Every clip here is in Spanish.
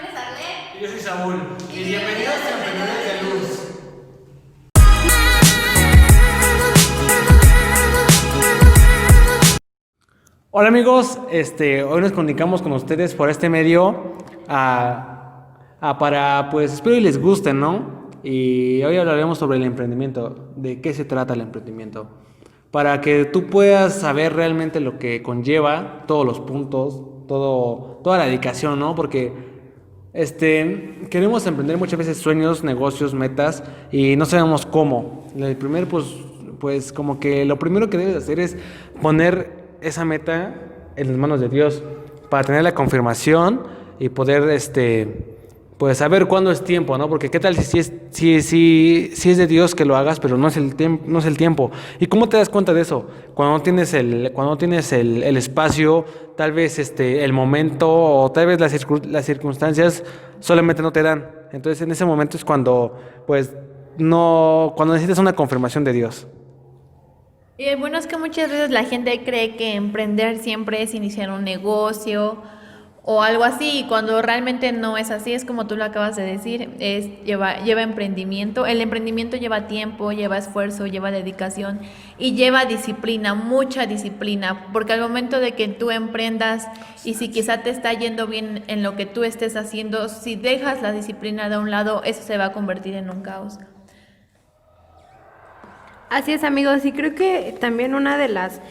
nombre es Arlet. Y yo soy Saúl. Y bienvenidos a Emprendedores de Luz. Hola amigos, hoy nos comunicamos con ustedes por este medio para, pues espero y les guste, ¿no? Y hoy hablaremos sobre el emprendimiento, de qué se trata el emprendimiento, para que tú puedas saber realmente lo que conlleva, todos los puntos, toda la dedicación, ¿no? Porque queremos emprender muchas veces sueños, negocios, metas y no sabemos cómo. El primer, pues como que lo primero que debes hacer es poner esa meta en las manos de Dios para tener la confirmación y poder pues saber cuándo es tiempo, ¿no? Porque qué tal si es de Dios que lo hagas, pero no es el tiempo. ¿Y cómo te das cuenta de eso? Cuando no tienes el espacio, tal vez el momento o tal vez las circunstancias solamente no te dan. Entonces en ese momento es cuando cuando necesitas una confirmación de Dios. Y bueno, es que muchas veces la gente cree que emprender siempre es iniciar un negocio o algo así, y cuando realmente no es así, es como tú lo acabas de decir, lleva emprendimiento. El emprendimiento lleva tiempo, lleva esfuerzo, lleva dedicación y lleva disciplina, mucha disciplina, porque al momento de que tú emprendas y si quizá te está yendo bien en lo que tú estés haciendo, si dejas la disciplina de un lado, eso se va a convertir en un caos. Así es, amigos, y creo que también una de las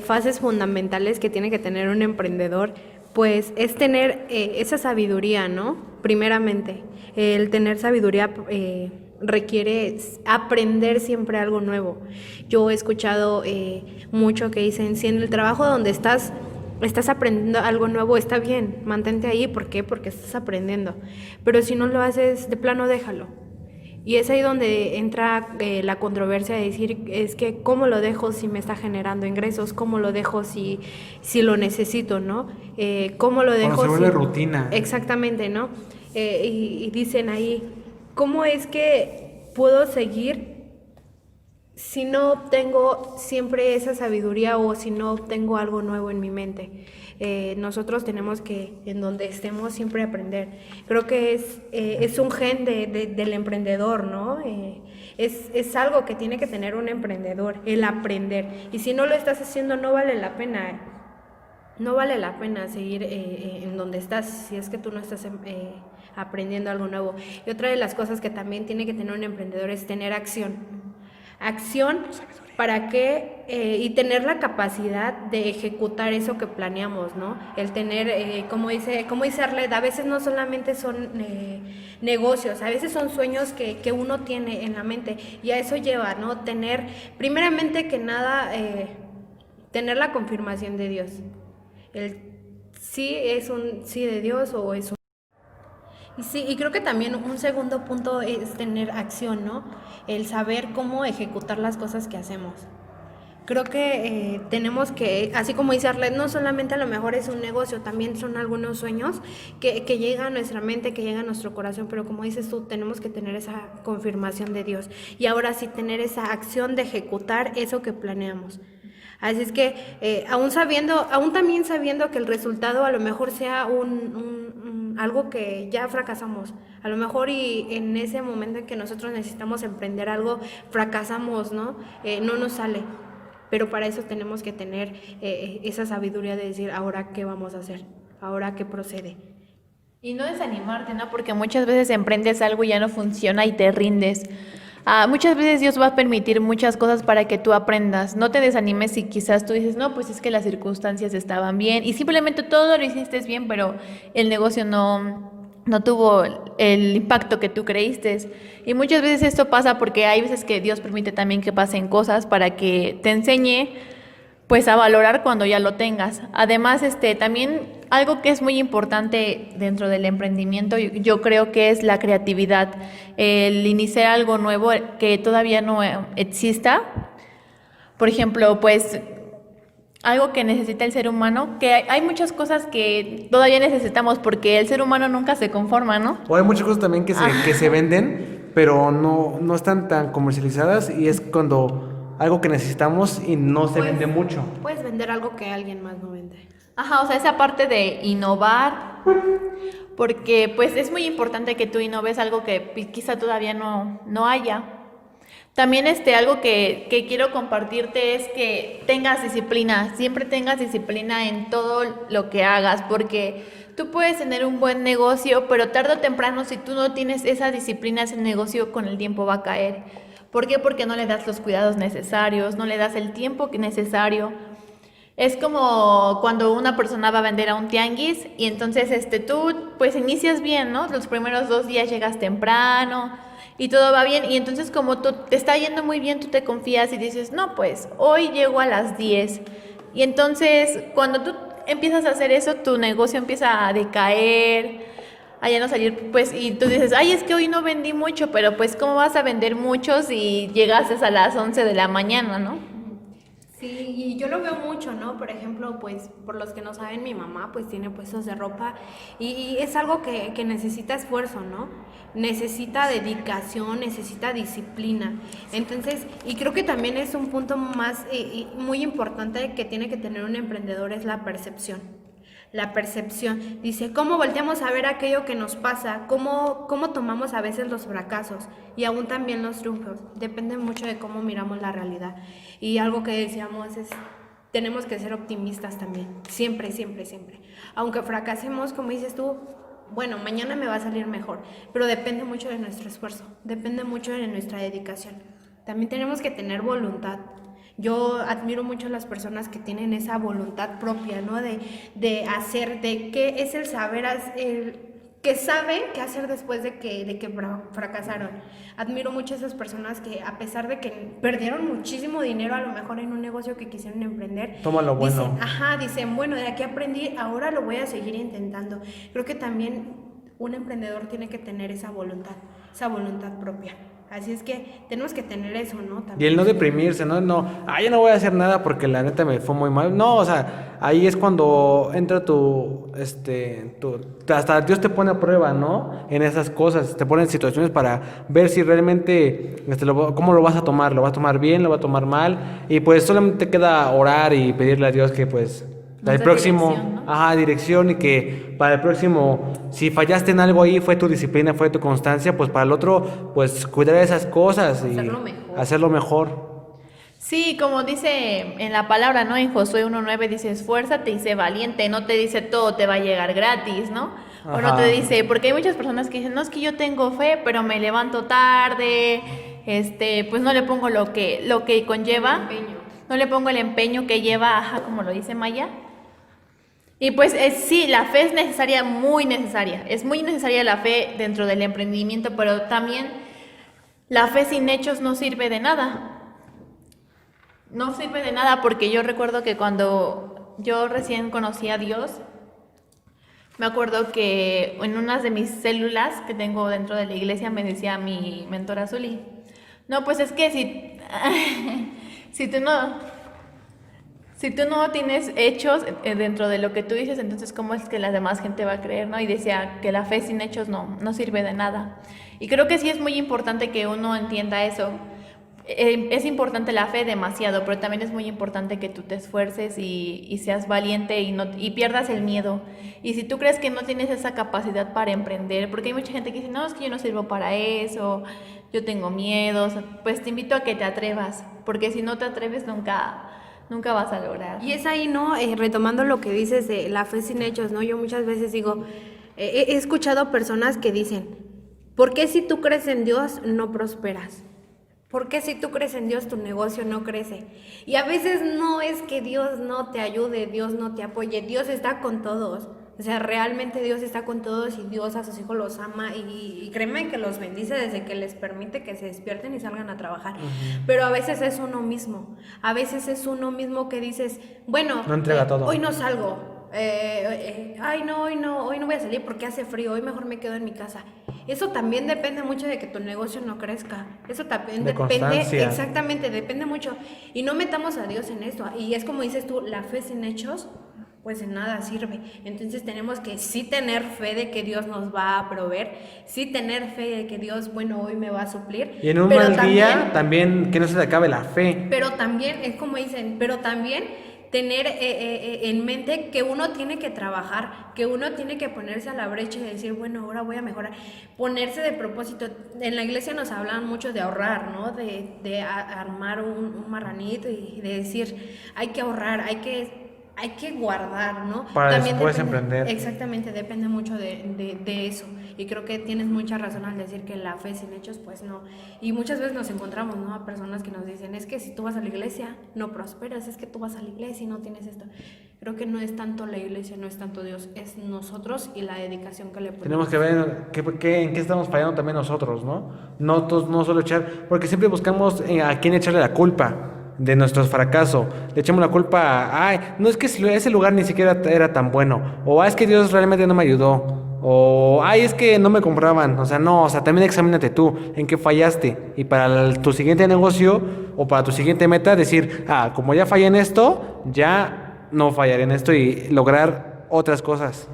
fases fundamentales que tiene que tener un emprendedor, pues es tener esa sabiduría, ¿no? Primeramente, el tener sabiduría requiere aprender siempre algo nuevo. Yo he escuchado mucho que dicen, si en el trabajo donde estás aprendiendo algo nuevo, está bien, mantente ahí. ¿Por qué? Porque estás aprendiendo. Pero si no lo haces, de plano déjalo. Y es ahí donde entra la controversia de decir, es que ¿cómo lo dejo si me está generando ingresos? ¿Cómo lo dejo si lo necesito, no? ¿Cómo lo dejo Cuando se vuelve rutina. Exactamente, ¿no? Y dicen ahí, ¿cómo es que puedo seguir si no obtengo siempre esa sabiduría o si no obtengo algo nuevo en mi mente? Nosotros tenemos que, en donde estemos, siempre aprender. Creo que es un gen del emprendedor, ¿no? Es algo que tiene que tener un emprendedor, el aprender. Y si no lo estás haciendo, no vale la pena. No vale la pena seguir en donde estás si es que tú no estás aprendiendo algo nuevo. Y otra de las cosas que también tiene que tener un emprendedor es tener acción. Acción para que y tener la capacidad de ejecutar eso que planeamos, ¿no? El tener, como dice Arlette, a veces no solamente son negocios, a veces son sueños que uno tiene en la mente, y a eso lleva, ¿no? Tener, primeramente que nada, tener la confirmación de Dios. El sí es un sí de Dios o es un... Y sí, y creo que también un segundo punto es tener acción, ¿no? El saber cómo ejecutar las cosas que hacemos. Creo que tenemos que, así como dice Arlette, no solamente a lo mejor es un negocio, también son algunos sueños que llegan a nuestra mente, que llegan a nuestro corazón, pero como dices tú, tenemos que tener esa confirmación de Dios. Y ahora sí tener esa acción de ejecutar eso que planeamos. Así es que aún también sabiendo que el resultado a lo mejor sea algo que ya fracasamos, a lo mejor y en ese momento en que nosotros necesitamos emprender algo, fracasamos, ¿no? No nos sale, pero para eso tenemos que tener esa sabiduría de decir, ¿ahora qué vamos a hacer? ¿Ahora qué procede? Y no desanimarte, ¿no? Porque muchas veces emprendes algo y ya no funciona y te rindes. Muchas veces Dios va a permitir muchas cosas para que tú aprendas. No te desanimes si quizás tú dices, no, pues es que las circunstancias estaban bien y simplemente todo lo hiciste bien, pero el negocio no tuvo el impacto que tú creíste. Y muchas veces esto pasa porque hay veces que Dios permite también que pasen cosas para que te enseñe pues a valorar cuando ya lo tengas. Además, también algo que es muy importante dentro del emprendimiento, yo creo que es la creatividad, el iniciar algo nuevo que todavía no exista. Por ejemplo, pues algo que necesita el ser humano, que hay muchas cosas que todavía necesitamos porque el ser humano nunca se conforma, ¿no? O hay muchas cosas también que se venden, pero no están tan comercializadas y es cuando algo que necesitamos y no se vende mucho. Puedes vender algo que alguien más no vende. Ajá, o sea, esa parte de innovar porque pues es muy importante que tú innoves algo que quizá todavía no haya. También algo que quiero compartirte es que tengas disciplina, siempre tengas disciplina en todo lo que hagas, porque tú puedes tener un buen negocio, pero tarde o temprano si tú no tienes esa disciplina, ese negocio con el tiempo va a caer. ¿Por qué? Porque no le das los cuidados necesarios, no le das el tiempo necesario. Es como cuando una persona va a vender a un tianguis y entonces tú pues inicias bien, ¿no? Los primeros 2 días llegas temprano y todo va bien, y entonces como tú te está yendo muy bien, tú te confías y dices, no, pues hoy llego a las 10. Y entonces cuando tú empiezas a hacer eso, tu negocio empieza a decaer, a ya no salir, pues, y tú dices, ay, es que hoy no vendí mucho, pero pues ¿cómo vas a vender mucho si llegaste a las 11 de la mañana, ¿no? Sí, y yo lo veo mucho, ¿no? Por ejemplo, pues, por los que no saben, mi mamá pues tiene puestos de ropa y es algo que necesita esfuerzo, ¿no? Necesita dedicación, necesita disciplina. Entonces, y creo que también es un punto más muy importante que tiene que tener un emprendedor, es la percepción. La percepción. Dice, ¿cómo volteamos a ver aquello que nos pasa? ¿Cómo tomamos a veces los fracasos? Y aún también los triunfos. Depende mucho de cómo miramos la realidad. Y algo que decíamos es, tenemos que ser optimistas también. Siempre, siempre, siempre. Aunque fracasemos, como dices tú, bueno, mañana me va a salir mejor. Pero depende mucho de nuestro esfuerzo. Depende mucho de nuestra dedicación. También tenemos que tener voluntad. Yo admiro mucho a las personas que tienen esa voluntad propia, ¿no? De hacer, de qué es el saber, que saben qué hacer después de que fracasaron. Admiro mucho a esas personas que a pesar de que perdieron muchísimo dinero a lo mejor en un negocio que quisieron emprender, Toma lo bueno. dicen, bueno, de aquí aprendí, ahora lo voy a seguir intentando. Creo que también un emprendedor tiene que tener esa voluntad propia. Así es que tenemos que tener eso, ¿no? También. Y el no deprimirse, ¿no? Yo no voy a hacer nada porque la neta me fue muy mal. No, o sea, ahí es cuando entra hasta Dios te pone a prueba, ¿no? En esas cosas, te pone en situaciones para ver si realmente, cómo lo vas a tomar. ¿Lo vas a tomar bien? ¿Lo vas a tomar mal? Y pues solamente queda orar y pedirle a Dios que pues el próximo, dirección, ¿no? Dirección, y que para el próximo, si fallaste en algo ahí, fue tu disciplina, fue tu constancia, pues para el otro, pues cuidar de esas cosas y hacerlo mejor. Sí, como dice en la palabra, ¿no? En Josué 1:9 dice, esfuérzate y sé valiente, no te dice todo te va a llegar gratis, ¿no? O no Ajá. te dice, porque hay muchas personas que dicen, no, es que yo tengo fe, pero me levanto tarde, pues no le pongo lo que conlleva, no le pongo el empeño que lleva, como lo dice Maya. Y pues sí, la fe es necesaria, es muy necesaria la fe dentro del emprendimiento, pero también la fe sin hechos no sirve de nada. No sirve de nada porque yo recuerdo que cuando yo recién conocí a Dios, me acuerdo que en unas de mis células que tengo dentro de la iglesia me decía mi mentora Zuli, no, pues es que si tú no tienes hechos dentro de lo que tú dices, entonces ¿cómo es que la demás gente va a creer, no? Y decía que la fe sin hechos no sirve de nada. Y creo que sí es muy importante que uno entienda eso. Es importante la fe demasiado, pero también es muy importante que tú te esfuerces y seas valiente y pierdas el miedo. Y si tú crees que no tienes esa capacidad para emprender, porque hay mucha gente que dice, no, es que yo no sirvo para eso, yo tengo miedos, pues te invito a que te atrevas, porque si no te atreves nunca vas a lograr. Y es ahí, ¿no? Retomando lo que dices de la fe sin hechos, ¿no? Yo muchas veces digo, he escuchado personas que dicen, ¿por qué si tú crees en Dios no prosperas? ¿Por qué si tú crees en Dios tu negocio no crece? Y a veces no es que Dios no te ayude, Dios no te apoye, Dios está con todos. O sea, realmente Dios está con todos y Dios a sus hijos los ama y créeme que los bendice desde que les permite que se despierten y salgan a trabajar. Pero a veces es uno mismo que dices, bueno, No entrega todo. Hoy no salgo. Ay, no, hoy no voy a salir porque hace frío, hoy mejor me quedo en mi casa. Eso también depende mucho de que tu negocio no crezca. Eso también depende, exactamente, depende mucho. Y no metamos a Dios en esto. Y es como dices tú, la fe sin hechos, pues en nada sirve. Entonces tenemos que sí tener fe de que Dios nos va a proveer, sí tener fe de que Dios, bueno, hoy me va a suplir. Y en un mal día, también que no se te acabe la fe. Pero también, es como dicen, pero también tener en mente que uno tiene que trabajar, que uno tiene que ponerse a la brecha y decir, bueno, ahora voy a mejorar, ponerse de propósito. En la iglesia nos hablan mucho de ahorrar, ¿no? De armar un marranito y de decir, hay que ahorrar, hay que guardar, ¿no? Para También después depende, emprender. exactamente, depende mucho de eso. Y creo que tienes mucha razón al decir que la fe sin hechos, pues no. Y muchas veces nos encontramos, ¿no? A personas que nos dicen, es que si tú vas a la iglesia, no prosperas, es que tú vas a la iglesia y no tienes esto. Creo que no es tanto la iglesia, no es tanto Dios, es nosotros y la dedicación que le ponemos. Tenemos que ver en qué estamos fallando también nosotros, ¿no? No solo echar, porque siempre buscamos a quién echarle la culpa de nuestros fracasos. Le echamos la culpa a, ay, no es que ese lugar ni siquiera era tan bueno, o es que Dios realmente no me ayudó, o ay, es que no me compraban. O sea, no, o sea, también examínate tú en qué fallaste, y para tu siguiente negocio o para tu siguiente meta decir, como ya fallé en esto, ya no fallaré en esto y lograr otras cosas.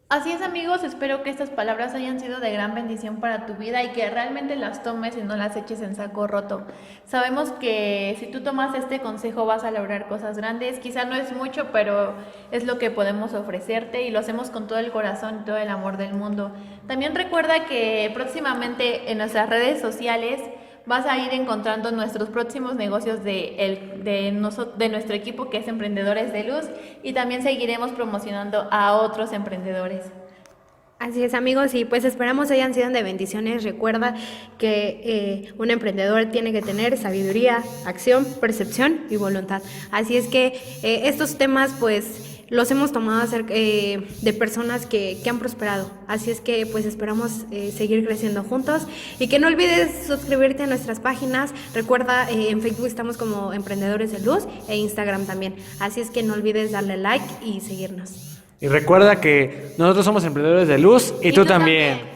Así es, amigos, espero que estas palabras hayan sido de gran bendición para tu vida y que realmente las tomes y no las eches en saco roto. Sabemos que si tú tomas este consejo vas a lograr cosas grandes, quizá no es mucho, pero es lo que podemos ofrecerte y lo hacemos con todo el corazón y todo el amor del mundo. También recuerda que próximamente en nuestras redes sociales vas a ir encontrando nuestros próximos negocios de nuestro equipo que es Emprendedores de Luz, y también seguiremos promocionando a otros emprendedores. Así es, amigos, y pues esperamos hayan sido de bendiciones. Recuerda que un emprendedor tiene que tener sabiduría, acción, percepción y voluntad. Así es que estos temas pues los hemos tomado de personas que han prosperado. Así es que pues esperamos seguir creciendo juntos, y que no olvides suscribirte a nuestras páginas. Recuerda, en Facebook estamos como Emprendedores de Luz, e Instagram también. Así es que no olvides darle like y seguirnos. Y recuerda que nosotros somos emprendedores de luz y tú también.